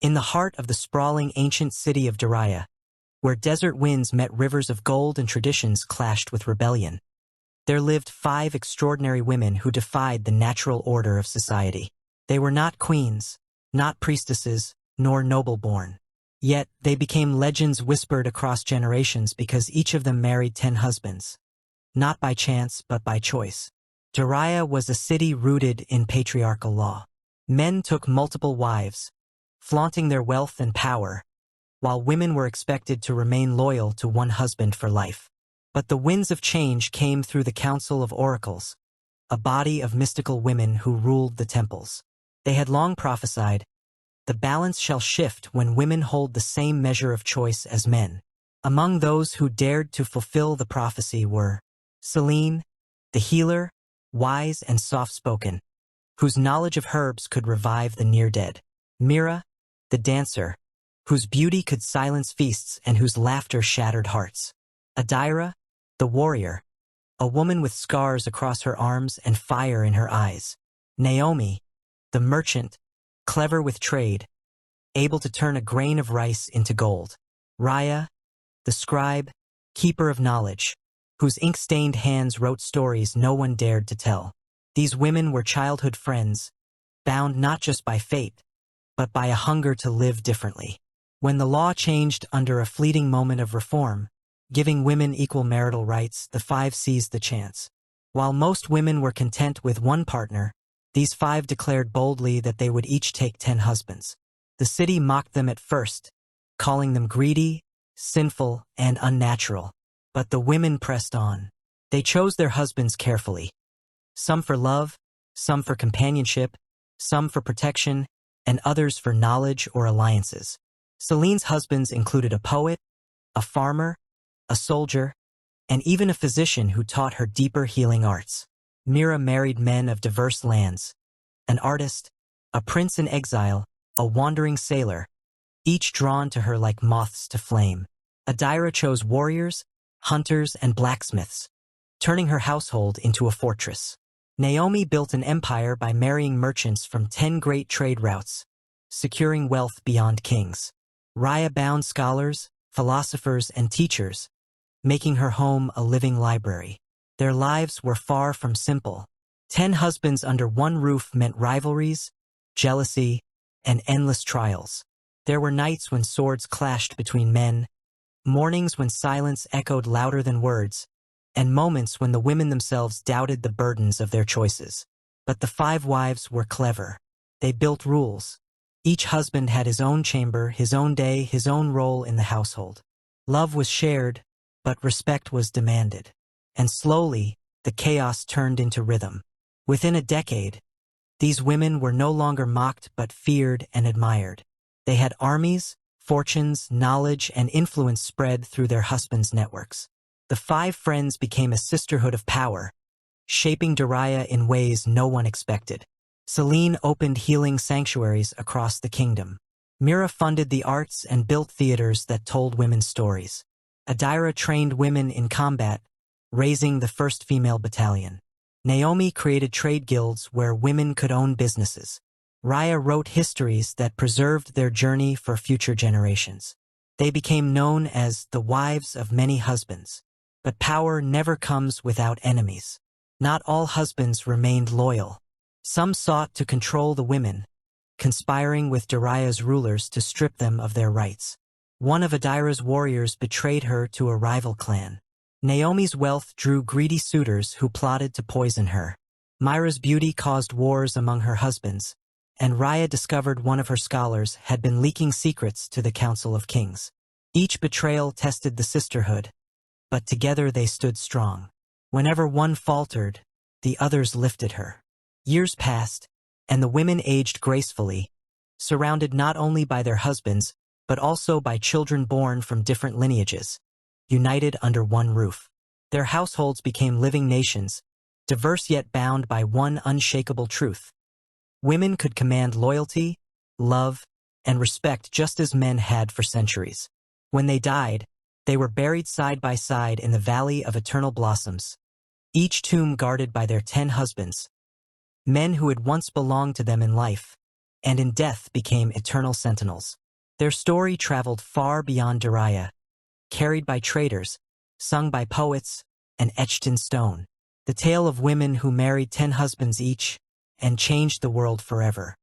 In the heart of the sprawling ancient city of Daraya, where desert winds met rivers of gold and traditions clashed with rebellion, there lived 5 extraordinary women who defied the natural order of society. They were not queens, not priestesses, nor noble-born. Yet, they became legends whispered across generations because each of them married 10 husbands. Not by chance, but by choice. Daraya was a city rooted in patriarchal law. Men took multiple wives, flaunting their wealth and power, while women were expected to remain loyal to one husband for life. But the winds of change came through the Council of Oracles, a body of mystical women who ruled the temples. They had long prophesied, "The balance shall shift when women hold the same measure of choice as men." Among those who dared to fulfill the prophecy were Selene, the healer, wise and soft-spoken, whose knowledge of herbs could revive the near-dead. Mira, the dancer, whose beauty could silence feasts and whose laughter shattered hearts. Adira, the warrior, a woman with scars across her arms and fire in her eyes. Naomi, the merchant, clever with trade, able to turn a grain of rice into gold. Raya, the scribe, keeper of knowledge, whose ink-stained hands wrote stories no one dared to tell. These women were childhood friends, bound not just by fate, but by a hunger to live differently. When the law changed under a fleeting moment of reform, giving women equal marital rights, the 5 seized the chance. While most women were content with one partner, these 5 declared boldly that they would each take 10 husbands. The city mocked them at first, calling them greedy, sinful, and unnatural. But the women pressed on. They chose their husbands carefully. Some for love, some for companionship, some for protection, and others for knowledge or alliances. Selene's husbands included a poet, a farmer, a soldier, and even a physician who taught her deeper healing arts. Mira married men of diverse lands, an artist, a prince in exile, a wandering sailor, each drawn to her like moths to flame. Adira chose warriors, hunters, and blacksmiths, turning her household into a fortress. Naomi built an empire by marrying merchants from 10 great trade routes, securing wealth beyond kings. Raya bound scholars, philosophers, and teachers, making her home a living library. Their lives were far from simple. 10 husbands under one roof meant rivalries, jealousy, and endless trials. There were nights when swords clashed between men, mornings when silence echoed louder than words, and moments when the women themselves doubted the burdens of their choices. But the 5 wives were clever. They built rules. Each husband had his own chamber, his own day, his own role in the household. Love was shared, but respect was demanded. And slowly, the chaos turned into rhythm. Within a decade, these women were no longer mocked but feared and admired. They had armies, fortunes, knowledge, and influence spread through their husbands' networks. The 5 friends became a sisterhood of power, shaping Daraya in ways no one expected. Selene opened healing sanctuaries across the kingdom. Mira funded the arts and built theaters that told women's stories. Adira trained women in combat, raising the first female battalion. Naomi created trade guilds where women could own businesses. Raya wrote histories that preserved their journey for future generations. They became known as the wives of many husbands. But power never comes without enemies. Not all husbands remained loyal. Some sought to control the women, conspiring with Daraya's rulers to strip them of their rights. One of Adira's warriors betrayed her to a rival clan. Naomi's wealth drew greedy suitors who plotted to poison her. Myra's beauty caused wars among her husbands, and Raya discovered one of her scholars had been leaking secrets to the Council of Kings. Each betrayal tested the sisterhood, but together they stood strong. Whenever one faltered, the others lifted her. Years passed, and the women aged gracefully, surrounded not only by their husbands, but also by children born from different lineages, united under one roof. Their households became living nations, diverse yet bound by one unshakable truth. Women could command loyalty, love, and respect just as men had for centuries. When they died, they were buried side by side in the Valley of Eternal Blossoms, each tomb guarded by their 10 husbands, men who had once belonged to them in life, and in death became eternal sentinels. Their story traveled far beyond Daraya, carried by traders, sung by poets, and etched in stone. The tale of women who married 10 husbands each and changed the world forever.